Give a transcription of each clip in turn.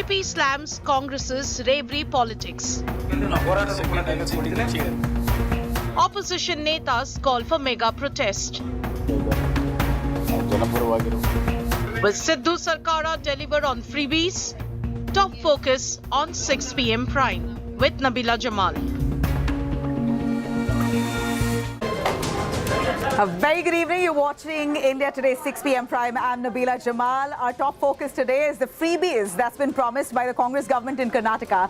BJP slams Congress's reverie politics. Opposition netas call for mega protest. Will Siddu Sarkara deliver on freebies? Top focus on 6 p.m. Prime with Nabila Jamal. A very good evening. You're watching India Today 6 p.m. Prime. I'm Nabila Jamal. Our top focus today is the freebies that's been promised by the Congress government in Karnataka.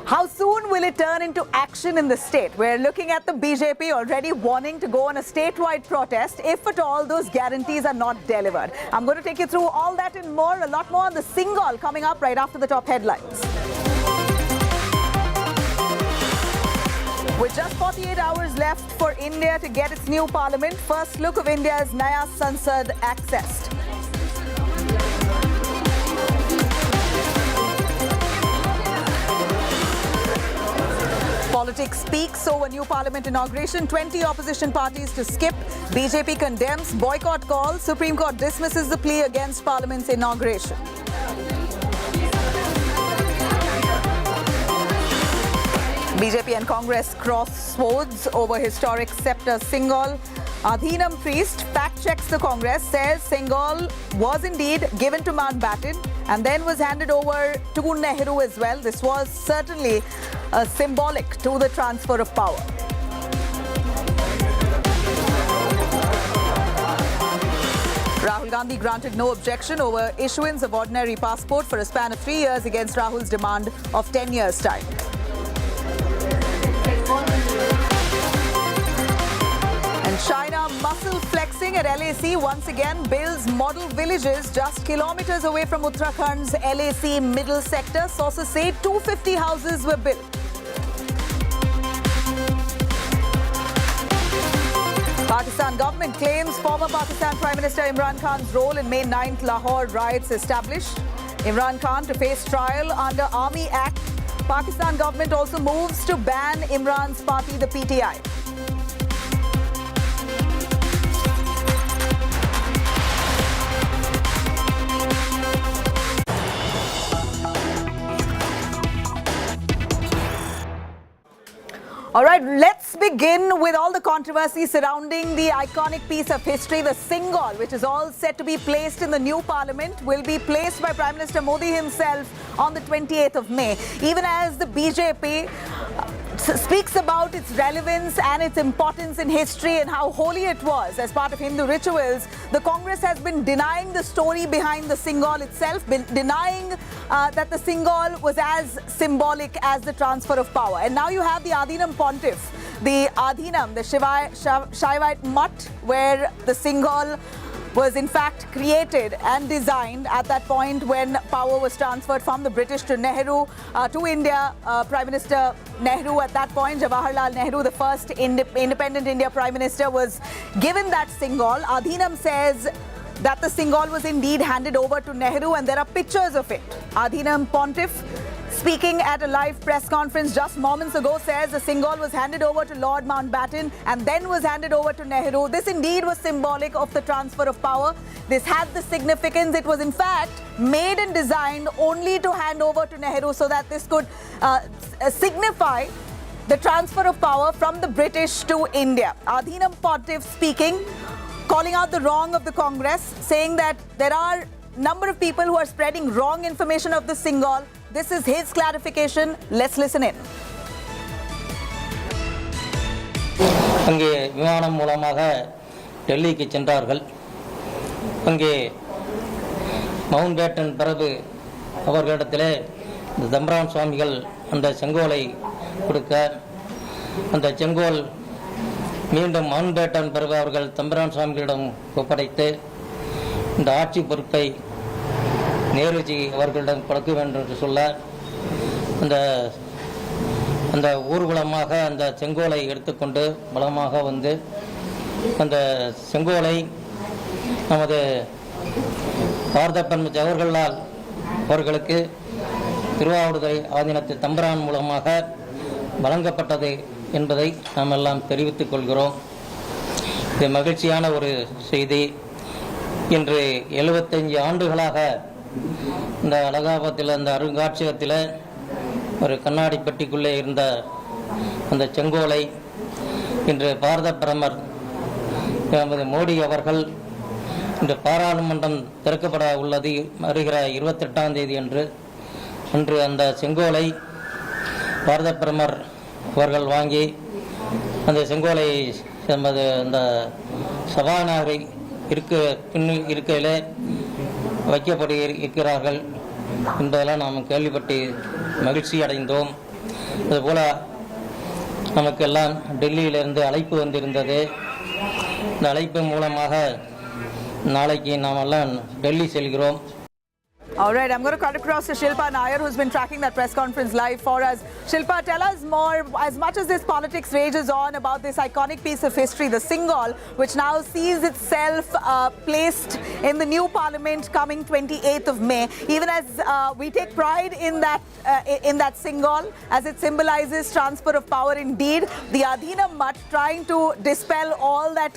How soon will it turn into action in the state? We're looking at the BJP already wanting to go on a statewide protest if at all those guarantees are not delivered. I'm going to take you through all that and more, a lot more on the Sengol coming up right after the top headlines. With just 48 hours left for India to get its new parliament, first look of India's Naya Sansad accessed. Politics speaks over new parliament inauguration. 20 opposition parties to skip. BJP condemns boycott call. Supreme Court dismisses the plea against parliament's inauguration. BJP and Congress cross swords over historic scepter Sengol. Adhinam priest fact-checks the Congress, says Sengol was indeed given to Mountbatten and then was handed over to Nehru as well. This was certainly symbolic to the transfer of power. Rahul Gandhi granted no objection over issuance of ordinary passport for a span of 3 years against Rahul's demand of 10 years' time. And China muscle flexing at LAC once again builds model villages just kilometers away from Uttarakhand's LAC middle sector. Sources say 250 houses were built. Pakistan government claims former Pakistan Prime Minister Imran Khan's role in May 9th Lahore riots established. Imran Khan to face trial under Army Act. Pakistan government also moves to ban Imran's party, the PTI. All right, let's begin with all the controversy surrounding the iconic piece of history, the Sengol, which is all set to be placed in the new parliament, will be placed by Prime Minister Modi himself on the 28th of May. Even as the BJP speaks about its relevance and its importance in history and how holy it was as part of Hindu rituals, the Congress has been denying the story behind the Sengol itself, been denying that the Sengol was as symbolic as the transfer of power. And now you have the Adhinam Pontiff, the Adhinam, the Shaivite Mutt, where the Sengol was in fact created and designed at that point when power was transferred from the British to Nehru, to India. Prime Minister Nehru at that point, Jawaharlal Nehru, the first independent India Prime Minister, was given that Sengol. Adhinam says that the Sengol was indeed handed over to Nehru and there are pictures of it. Adhinam Pontiff, speaking at a live press conference just moments ago, says the Sengol was handed over to Lord Mountbatten and then was handed over to Nehru. This indeed was symbolic of the transfer of power. This had the significance. It was in fact made and designed only to hand over to Nehru so that this could signify the transfer of power from the British to India. Adhinam Pontiff speaking, calling out the wrong of the Congress, saying that there are a number of people who are spreading wrong information of the Sengol. This is his clarification. Let's listen in. அங்கே விமானம் மூலமாக டெல்லிக்கு சென்றார்கள். அங்கே Mountbatten பிரபு அவர்களிடத்திலே தம்பரான் சுவாமிகள் அந்த செங்கோலை கொடுக்க, அந்த செங்கோல் மீண்டும் மவுண்ட்பேட்டன் பிரபு அவர்கள் தம்பரான் சுவாமிகளிடம் ஒப்படைத்து இந்த ஆட்சி பொறுப்பை நேருஜி அவர்களிடம் கொடுக்க வேண்டும் என்று சொல்ல, அந்த ஊர்வலமாக அந்த செங்கோலை எடுத்துக்கொண்டு பலமாக வந்து அந்த செங்கோலை நமது பாரத பிரதமர் ஜவஹர்லால் அவர்களுக்கு திருவாவடுதுறை ஆதீனத்து தம்பரான் மூலமாக வழங்கப்பட்டது என்பதை நாம் எல்லாம் தெரிவித்துக் கொள்கிறோம். இது மகிழ்ச்சியான ஒரு செய்தி. இன்று 75 ஆண்டுகளாக இந்த அலகாபாத்தில் அந்த அருங்காட்சியகத்தில் ஒரு கண்ணாடி பெட்டிக்குள்ளே இருந்த அந்த செங்கோலை இன்று பாரத பிரதமர் நமது மோடி அவர்கள் இன்று பாராளுமன்றம் திறக்கப்பட உள்ளது வருகிற 28ஆம் தேதி அன்று அந்த செங்கோலை பாரத பிரதமர் அவர்கள் வாங்கி அந்த செங்கோலை நமது அந்த சபாநாயகரை இருக்கையிலே வைக்கப்பட்டு இருக்கிறார்கள் என்பதெல்லாம் நாம் கேள்விப்பட்டு மகிழ்ச்சி அடைந்தோம். அதுபோல் நமக்கெல்லாம் டெல்லியிலிருந்து அழைப்பு வந்திருந்தது. இந்த அழைப்பு மூலமாக நாளைக்கு நாம் எல்லாம் டெல்லி செல்கிறோம். All right, I'm going to cut across to Shilpa Nair, who's been tracking that press conference live for us. Shilpa, tell us more, as much as this politics rages on, about this iconic piece of history, the Sengol, which now sees itself placed in the new parliament coming 28th of May. Even as we take pride in that Sengol, as it symbolizes transfer of power indeed, the Adhina Mutt trying to dispel all that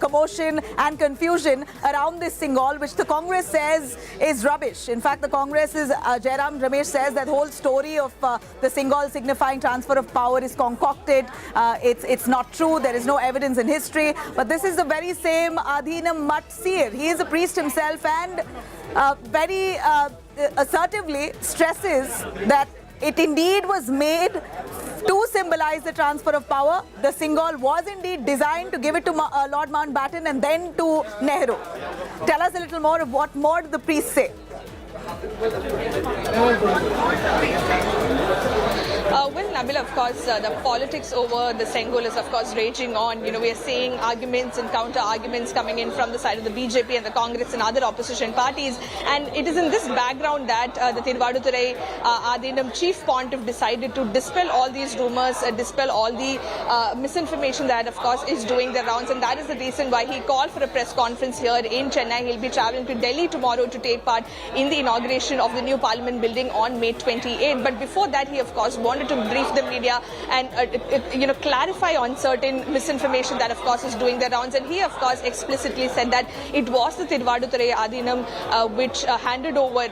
commotion and confusion around this Sengol, which the Congress says is rubbish. In fact, the Congress's Jairam Ramesh says that whole story of the Sengol signifying transfer of power is concocted. It's not true. There is no evidence in history. But this is the very same Adhina Mutt seer. He is a priest himself and very assertively stresses that it indeed was made to symbolize the transfer of power. The Sengol was indeed designed to give it to Lord Mountbatten and then to Nehru. Tell us a little more of what more did the priest say? Well, Nabila, of course, the politics over the Sengol is, of course, raging on. We are seeing arguments and counter-arguments coming in from the side of the BJP and the Congress and other opposition parties. And it is in this background that the Tiruvaduthurai Adhinam chief pontiff decided to dispel all these rumors, dispel all the misinformation that, of course, is doing the rounds. And that is the reason why he called for a press conference here in Chennai. He'll be traveling to Delhi tomorrow to take part in the inauguration of the new Parliament building on May 28. But before that, he, of course, wanted to brief the media and clarify on certain misinformation that, of course, is doing the rounds. And he, of course, explicitly said that it was the Tiruvaduthurai Adhinam which handed over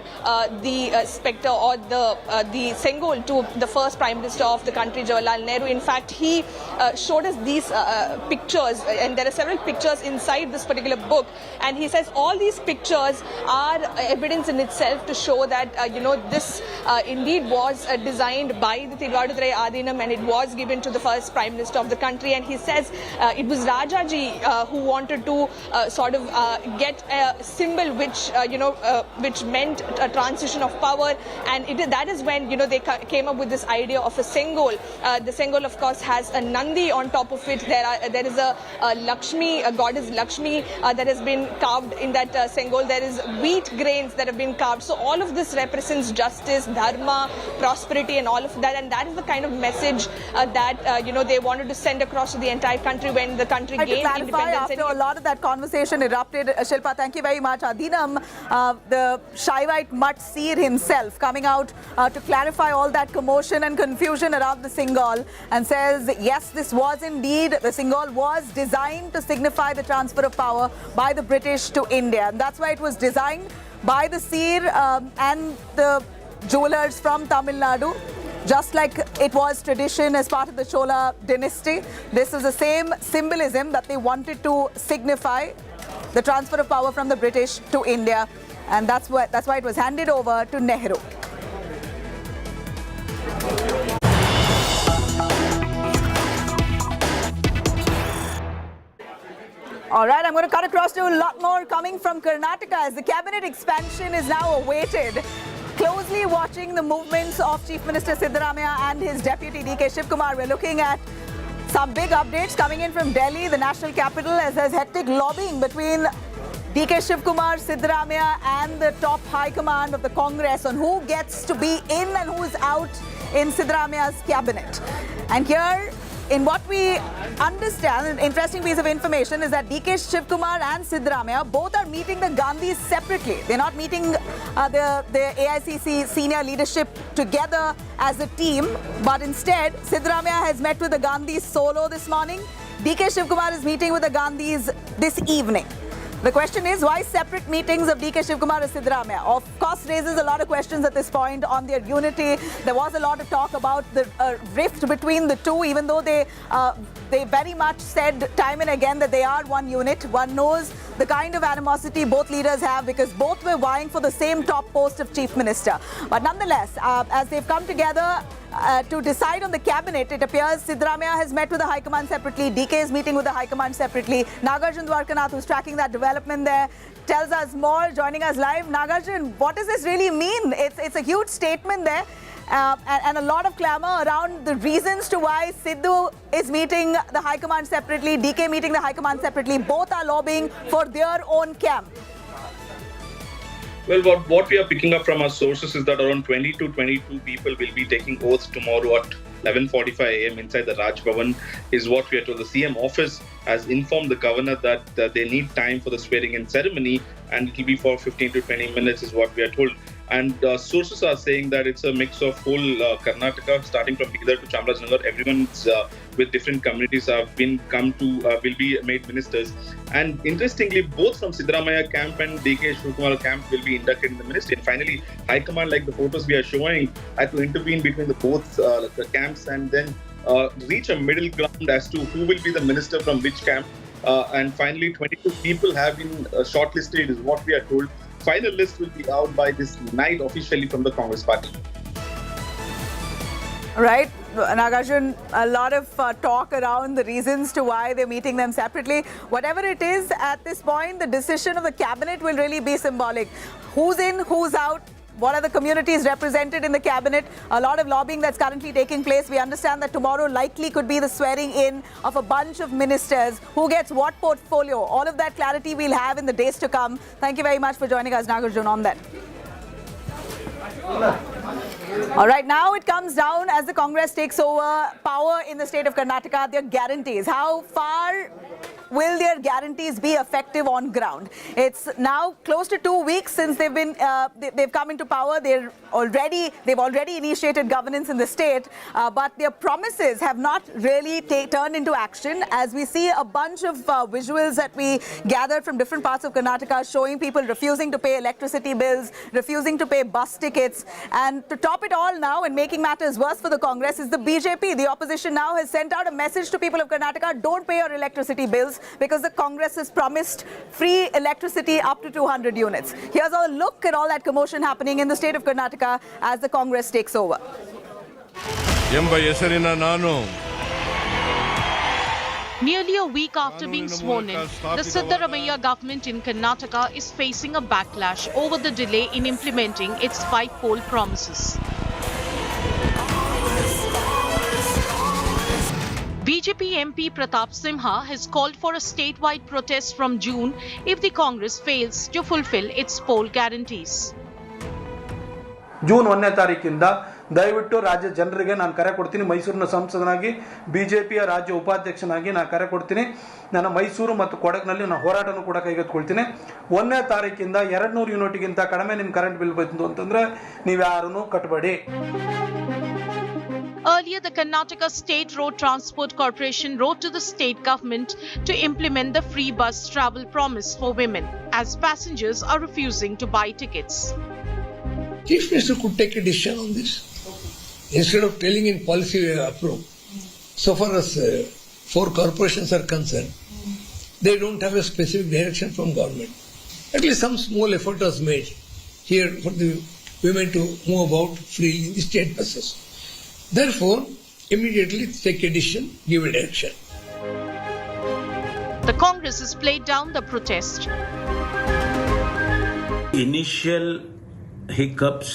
the spectre or the Sengol to the first Prime Minister of the country, Jawaharlal Nehru. In fact, he showed us these pictures, and there are several pictures inside this particular book. And he says all these pictures are evidence in itself to show that this indeed was designed by the Tiruvaduthurai Adhinam, and it was given to the first Prime Minister of the country. And he says it was Rajaji who wanted to sort of get a symbol which meant a transition of power, and that is when they came up with this idea of a Sengol. The Sengol, of course, has a Nandi on top of it. There is a Lakshmi, a goddess Lakshmi that has been carved in that Sengol. There is wheat grains that have been carved. So all of this represents justice, dharma, prosperity, and all of that. And that is the kind of message that they wanted to send across to the entire country when the country gained independence. After a lot of that conversation erupted, Shilpa, thank you very much. Adhinam, the Shaivite Mutt seer himself, coming out to clarify all that commotion and confusion around the Sengol, and says, yes, this was indeed, the Sengol was designed to signify the transfer of power by the British to India. And that's why it was designed by the seer and the jewelers from Tamil Nadu. Just like it was tradition as part of the Chola dynasty, this is the same symbolism that they wanted to signify the transfer of power from the British to India, and that's why it was handed over to Nehru. All right, I'm going to cut across to a lot more coming from Karnataka as the cabinet expansion is now awaited. Closely watching the movements of Chief Minister Siddaramaiah and his deputy DK Shivkumar. We're looking at some big updates coming in from Delhi, the national capital, as there's hectic lobbying between DK Shivkumar, Siddaramaiah and the top high command of the Congress on who gets to be in and who is out in Siddaramaiah's cabinet. And here, in what we understand, an interesting piece of information is that DK Shivkumar and Siddaramaiah both are meeting the Gandhis separately. They're not meeting the AICC senior leadership together as a team, but instead, Siddaramaiah has met with the Gandhis solo this morning. DK Shivkumar is meeting with the Gandhis this evening. The question is, why separate meetings of DK Shivkumar and Siddaramaiah? Of course, raises a lot of questions at this point on their unity. There was a lot of talk about the rift between the two, even though they very much said time and again that they are one unit. One knows the kind of animosity both leaders have because both were vying for the same top post of Chief Minister. But nonetheless, as they've come together to decide on the cabinet, it appears Siddaramaiah has met with the High Command separately, DK is meeting with the High Command separately. Nagarjun Dwarkanath, who's tracking that development there, tells us more, joining us live. Nagarjun, what does this really mean? It's a huge statement there. And a lot of clamour around the reasons to why Siddu is meeting the High Command separately, DK meeting the High Command separately. Both are lobbying for their own camp. Well, what we are picking up from our sources is that around 20 to 22 people will be taking oaths tomorrow at 11:45 a.m. inside the Raj Bhavan, is what we are told. The CM office has informed the governor that they need time for the swearing-in ceremony, and it will be for 15 to 20 minutes, is what we are told. And sources are saying that it's a mix of whole Karnataka, starting from Bidar to Chamarajanagar. Everyone's with different communities will be made ministers. And interestingly, both from Siddaramaiah camp and DK Shivkumar camp will be inducted in the ministry. And finally, High Command, like the photos we are showing, had to intervene between both the camps and then reach a middle ground as to who will be the minister from which camp. And finally, 22 people have been shortlisted, is what we are told. Final list will be out by this night officially from the Congress party. Right, Nagarjun, a lot of talk around the reasons to why they're meeting them separately. Whatever it is, at this point, the decision of the cabinet will really be symbolic. Who's in, who's out? What are the communities represented in the cabinet? A lot of lobbying that's currently taking place. We understand that tomorrow likely could be the swearing in of a bunch of ministers. Who gets what portfolio? All of that clarity we'll have in the days to come. Thank you very much for joining us, Nagarjun, on that. All right, now it comes down as the Congress takes over power in the state of Karnataka, their guarantees. How far will their guarantees be effective on ground? It's now close to 2 weeks since they've come into power. They've already initiated governance in the state, but their promises have not really turned into action. As we see a bunch of visuals that we gathered from different parts of Karnataka showing people refusing to pay electricity bills, refusing to pay bus tickets, and to top it all now and making matters worse for the Congress is the BJP. The opposition now has sent out a message to people of Karnataka: don't pay your electricity bills, because the Congress has promised free electricity up to 200 units. Here's a look at all that commotion happening in the state of Karnataka as the Congress takes over. Nearly a week after being sworn in, the Siddaramaiah government in Karnataka is facing a backlash over the delay in implementing its 5-poll promises. BJP MP Pratap Simha has called for a statewide protest from June if the Congress fails to fulfill its poll guarantees. June 1ನೇ ತಾರೀಕಿಂದ ದಯವಿಟ್ಟು ರಾಜ್ಯ ಜನರಿಗೆ ನಾನು ಕರೆ ಕೊಡ್ತೀನಿ. ಮೈಸೂರಿನ ಸಂಸದನಾಗಿ ಬಿಜೆಪಿಯ ರಾಜ್ಯ ಉಪಾಧ್ಯಕ್ಷನಾಗಿ ನಾನು ಕರೆ ಕೊಡ್ತೀನಿ. ನಾನು ಮೈಸೂರು ಮತ್ತು ಕೊಡಗಿನಲ್ಲಿ ನಾನು ಹೋರಾಟನೂ ಕೂಡ ಕೈಗೆತ್ತಿಕೊಳ್ತೀನಿ. 1ನೇ ತಾರೀಕಿಂದ 200 ಯೂನಿಟ್ಗಿಂತ ಕಡಿಮೆ ನಿಮ್ಮ ಕರೆಂಟ್ ಬಿಲ್ ಬಂತು ಅಂತಂದ್ರೆ ನೀವು ಯಾರನ್ನೂ ಕಟ್ಟಬೇಡಿ. Earlier, the Karnataka State Road Transport Corporation wrote to the state government to implement the free bus travel promise for women, as passengers are refusing to buy tickets. Chief Minister could take a decision on this instead of telling in policy approve. So far as 4 corporations are concerned, they don't have a specific direction from government. At least some small effort was made here for the women to move about freely in the state buses. Therefore, immediately take a decision, give a direction. The Congress has played down the protest. Initial hiccups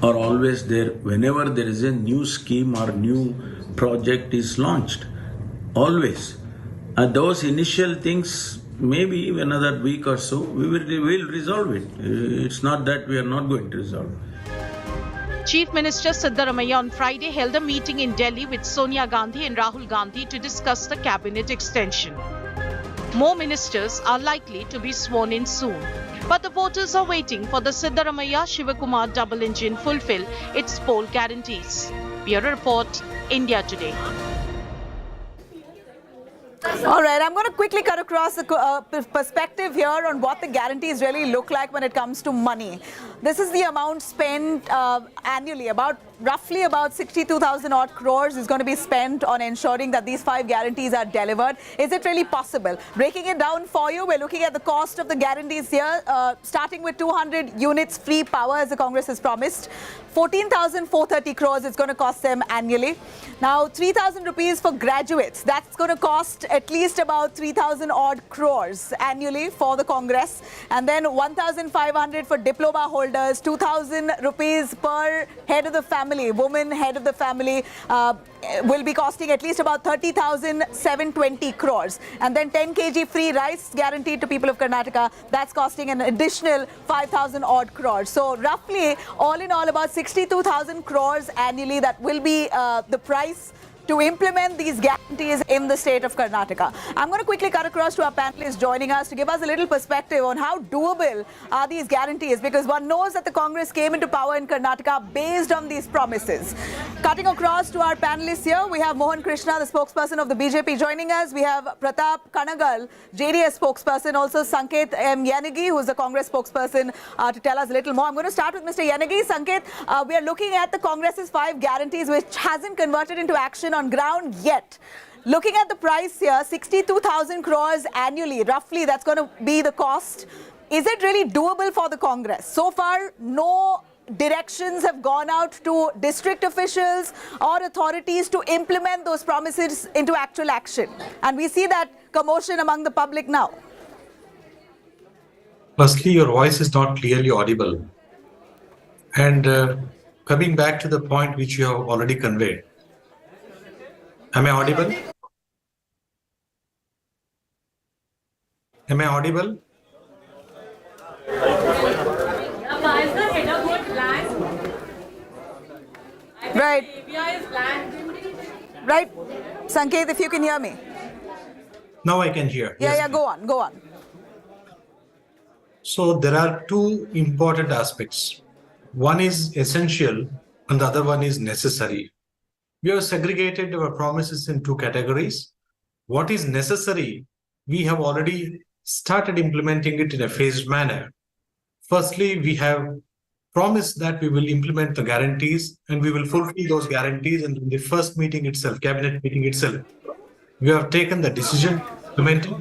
are always there whenever there is a new scheme or new project is launched. Always. And those initial things, maybe another week or so, we will resolve it. It's not that we are not going to resolve it. Chief Minister Siddaramaiah on Friday held a meeting in Delhi with Sonia Gandhi and Rahul Gandhi to discuss the cabinet extension. More ministers are likely to be sworn in soon. But the voters are waiting for the Siddaramaiah Shivakumar double engine fulfill its poll guarantees. Bureau Report, India Today. All right, I'm going to quickly cut across the perspective here on what the guarantees really look like when it comes to money. This is the amount spent annually, roughly about 62,000 odd crores is going to be spent on ensuring that these 5 guarantees are delivered. Is it really possible? Breaking it down for you, we're looking at the cost of the guarantees here, starting with 200 units free power as the Congress has promised. 14,430 crores it's going to cost them annually. Now, 3,000 rupees for graduates. That's going to cost at least about 3,000 odd crores annually for the Congress. And then 1,500 for diploma holders, 2,000 rupees per head of the family, woman head of the family, will be costing at least about 30,720 crores. And then 10 kg free rice guaranteed to people of Karnataka. That's costing an additional 5,000 odd crores. So roughly, all in all, about 62,000 crores annually. That will be the price to implement these guarantees in the state of Karnataka. I'm going to quickly cut across to our panelists joining us to give us a little perspective on how doable are these guarantees, because one knows that the Congress came into power in Karnataka based on these promises. Cutting across to our panelists here, we have Mohan Krishna, the spokesperson of the BJP, joining us. We have Pratap Kanagal, JDS spokesperson, also Sanket M. Yanagi, who's the Congress spokesperson, to tell us a little more. I'm going to start with Mr. Yanagi. Sanket, we are looking at the Congress's 5 guarantees, which hasn't converted into action on ground yet. Looking at the price here, 62,000 crores annually, roughly, that's going to be the cost. Is it really doable for the Congress? So far, no directions have gone out to district officials or authorities to implement those promises into actual action. And we see that commotion among the public now. Firstly, your voice is not clearly audible. And coming back to the point which you have already conveyed, am I audible? Am I audible? Right. Right. Sanket, if you can hear me. Now I can hear. Yeah, Yes, yeah, go on, go on. So there are 2 important aspects. One is essential and the other one is necessary. We have segregated our promises in 2 categories. What is necessary, we have already started implementing it in a phased manner. Firstly, we have promised that we will implement the guarantees and we will fulfill those guarantees. And in the first meeting itself, cabinet meeting itself, we have taken the decision to implement it,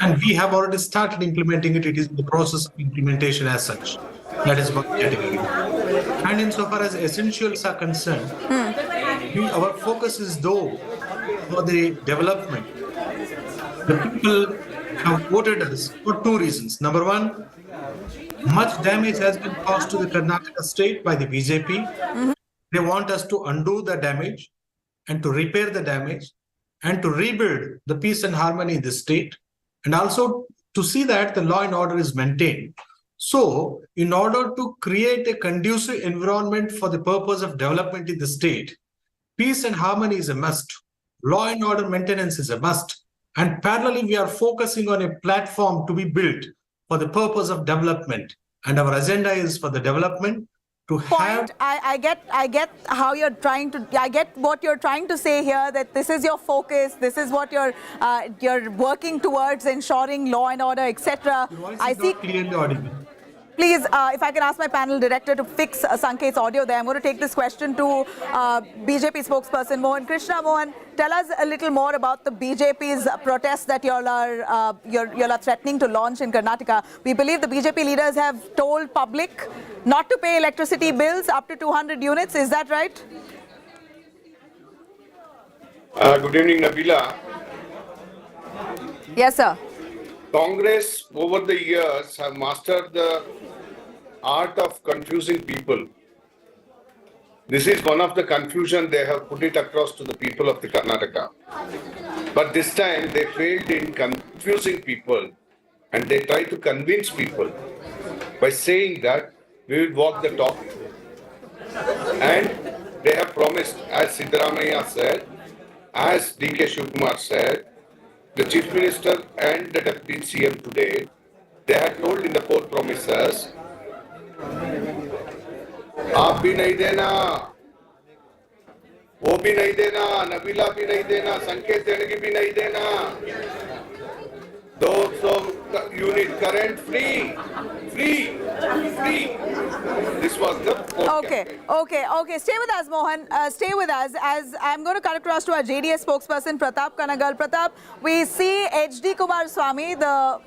and we have already started implementing it. It is in the process of implementation as such. That is one category. And insofar as essentials are concerned, our focus is though for the development. The people have voted us for 2 reasons. Number one, much damage has been caused to the Karnataka state by the BJP. They want us to undo the damage and to repair the damage and to rebuild the peace and harmony in the state, and also to see that the law and order is maintained. So, in order to create a conducive environment for the purpose of development in the state, peace and harmony is a must. Law and order maintenance is a must. And parallelly, we are focusing on a platform to be built for the purpose of development. And our agenda is for the development to have... I get how you're trying to, I get what you're trying to say here, that this is your focus, this is what you're working towards, ensuring law and order, etc. I see clearly audible. Please, if I can ask my panel director to fix Sanket's audio there. I'm going to take this question to BJP spokesperson Mohan Krishna. Mohan, tell us a little more about the BJP's protest that you all are threatening to launch in Karnataka. We believe the BJP leaders have told public not to pay electricity bills up to 200 units. Is that right? Good evening, Nabila. Yes, sir. Congress over the years have mastered the art of confusing people. This is one of the confusion they have put it across to the people of the Karnataka. But this time they failed in confusing people, and they try to convince people by saying that we will walk the talk. And they have promised, as Siddaramaiah said, as D.K. Shivkumar said, the Chief Minister and the Deputy CM today, they had told in the 4 promises, आप भी नहीं देना, वो भी नहीं देना, नबीला भी नहीं देना, संकेत की भी नहीं देना. 200 unit current free. This was the Okay. Stay with us, Mohan. Stay with us, as I'm going to cut across to our JDS spokesperson, Pratap Kanagal. Pratap, we see H.D. Kumaraswamy, the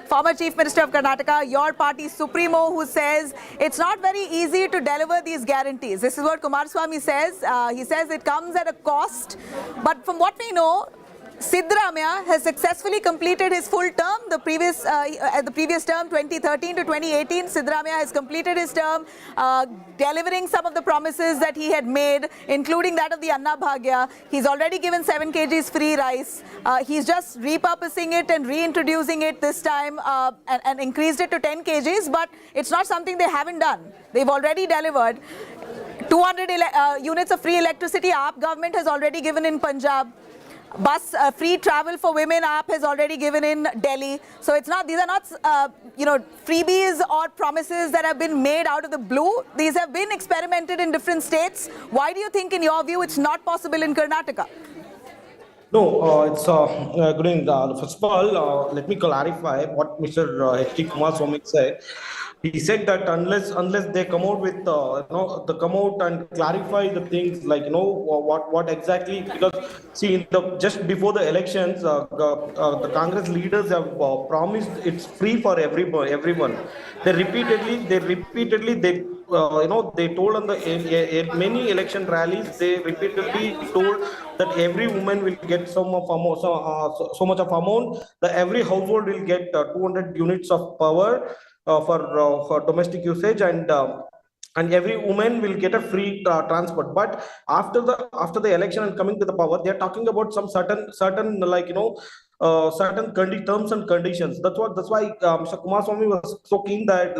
former Chief Minister of Karnataka, your party supremo, who says it's not very easy to deliver these guarantees. This is what Kumaraswamy says. He says it comes at a cost. But from what we know, Siddaramaiah has successfully completed his full term. The previous term, 2013 to 2018, Siddaramaiah has completed his term, delivering some of the promises that he had made, including that of the Anna Bhagya. He's already given 7 kgs free rice. He's just repurposing it and reintroducing it this time and increased it to 10 kgs, but it's not something they haven't done. They've already delivered. 200 units of free electricity, AAP government has already given in Punjab. Bus free travel for women, AAP has already given in Delhi. So it's not; these are not, freebies or promises that have been made out of the blue. These have been experimented in different states. Why do you think, in your view, it's not possible in Karnataka? No, it's good evening. First of all, let me clarify what Mr. H.D. Kumaraswamy said. He said that unless they come out with they come out and clarify the things, like what exactly, because see, just before the elections, the Congress leaders have promised it's free for everyone. They repeatedly they told on the many election rallies, they repeatedly told that every woman will get so much of amount, that every household will get 200 units of power for domestic usage, and every woman will get a free transport. But after the election and coming to the power, they are talking about some certain certain terms and conditions. That's why Mr. Kumaraswamy was so keen that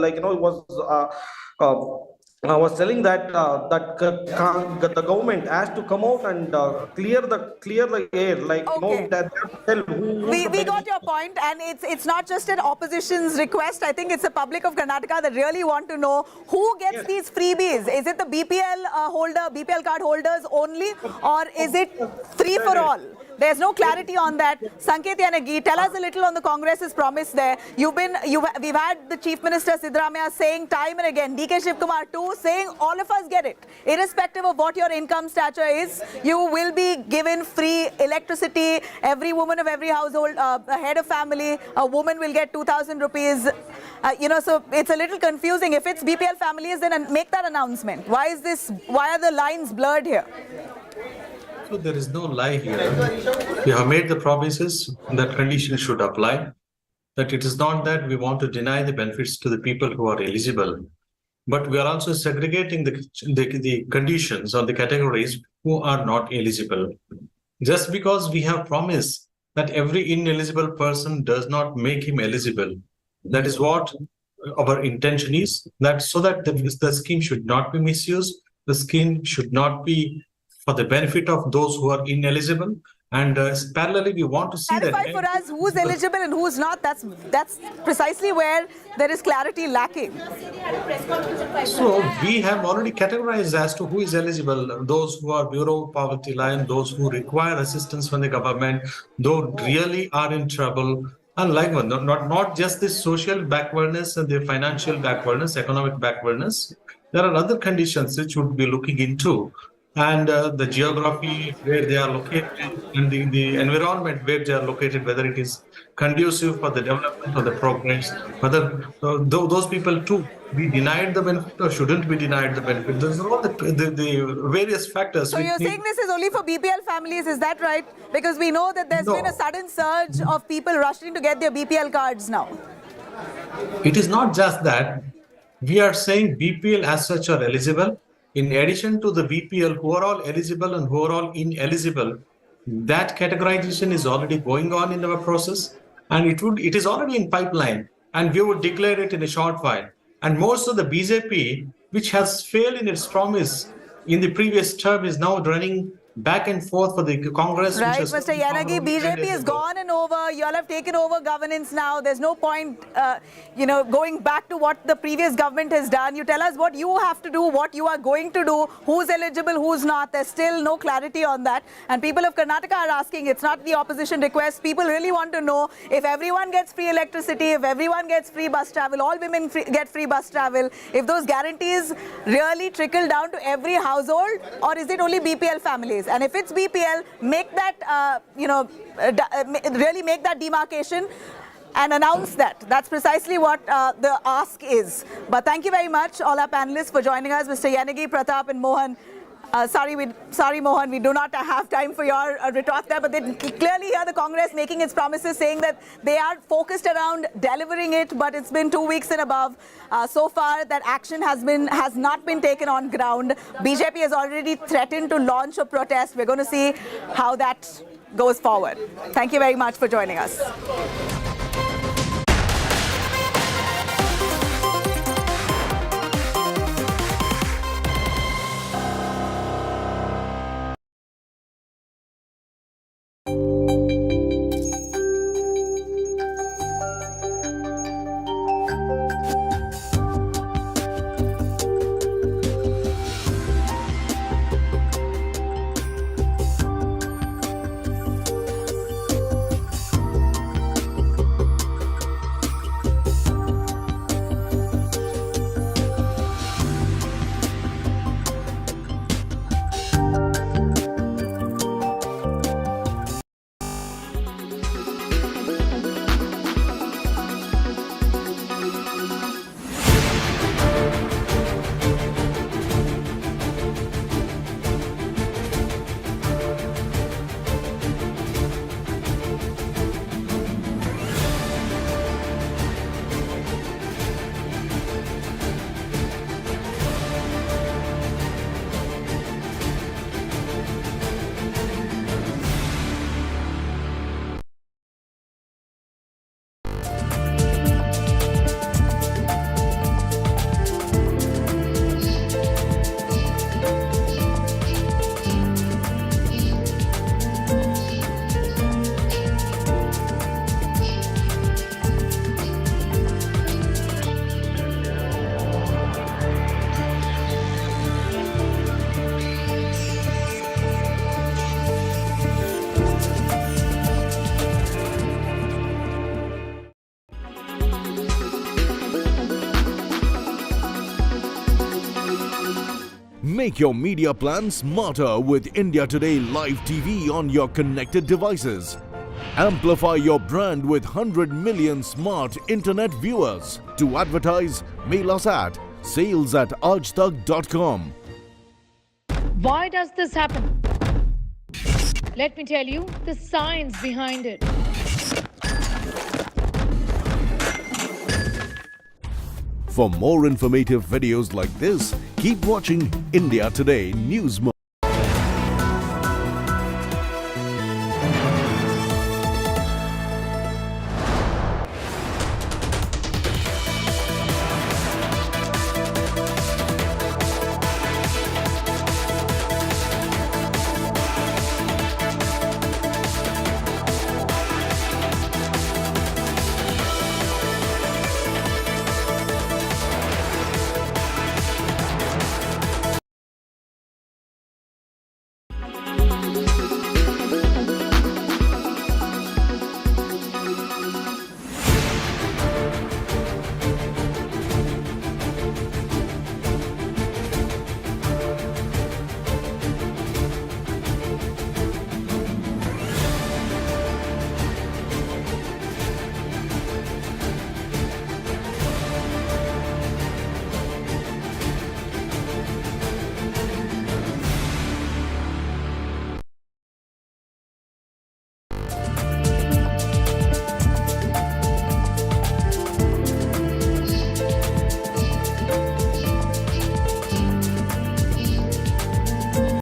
was telling that the government has to come out and clear the air, that tell who we got your point, and it's not just an opposition's request. I think it's the public of Karnataka that really want to know who gets these freebies. Is it the BPL card holders only, or is it free for all? There's no clarity on that. Sanket Yanagi, tell us a little on the Congress's promise there. We've had the Chief Minister Siddaramaiah saying time and again, DK Shivkumar too, saying all of us get it. Irrespective of what your income stature is, you will be given free electricity. Every woman of every household, a head of family, a woman will get 2,000 rupees. So it's a little confusing. If it's BPL families, then make that announcement. Why are the lines blurred here? So there is no lie here. We have made the promises that conditions should apply. That it is not that we want to deny the benefits to the people who are eligible, but we are also segregating the conditions or the categories who are not eligible. Just because we have promised that every ineligible person does not make him eligible. That is what our intention is, that so that the scheme should not be misused, the scheme should not be for the benefit of those who are ineligible, and parallelly we want to see clarify for us who's eligible and who's not. That's precisely where there is clarity lacking. So we have already categorized as to who is eligible: those who are below poverty line, those who require assistance from the government, those really are in trouble. And not just the social backwardness and the financial backwardness, economic backwardness. There are other conditions which would be looking into. And the geography where they are located and the environment where they are located, whether it is conducive for the development of the progress, whether those people too be denied the benefit or shouldn't be denied the benefit. Those are all the various factors. So you're saying this is only for BPL families, is that right? Because we know that there's been a sudden surge of people rushing to get their BPL cards now. It is not just that. We are saying BPL as such are eligible. In addition to the BPL, who are all eligible and who are all ineligible, that categorization is already going on in our process, and it is already in pipeline, and we would declare it in a short while. And most of the BJP, which has failed in its promise in the previous term, is now running back and forth for the Congress. Right, Mr. Yanagi, BJP is gone and over. You all have taken over governance now. There's no point, going back to what the previous government has done. You tell us what you have to do, what you are going to do, who's eligible, who's not. There's still no clarity on that. And people of Karnataka are asking, it's not the opposition request. People really want to know if everyone gets free electricity, if everyone gets free bus travel, all women get free bus travel, if those guarantees really trickle down to every household, or is it only BPL families? And if it's BPL, make that, really make that demarcation and announce that. That's precisely what the ask is. But thank you very much, all our panelists, for joining us. Mr. Yanagi, Pratap and Mohan. Sorry, Mohan, we do not have time for your retort there, but they clearly hear the Congress making its promises, saying that they are focused around delivering it, but it's been 2 weeks and above. So far, that action has not been taken on ground. BJP has already threatened to launch a protest. We're going to see how that goes forward. Thank you very much for joining us. Make your media plan smarter with India Today Live TV on your connected devices. Amplify your brand with 100 million smart internet viewers. To advertise, mail us at sales@aajtak.com. Why does this happen? Let me tell you the science behind it. For more informative videos like this, keep watching India Today News Mode.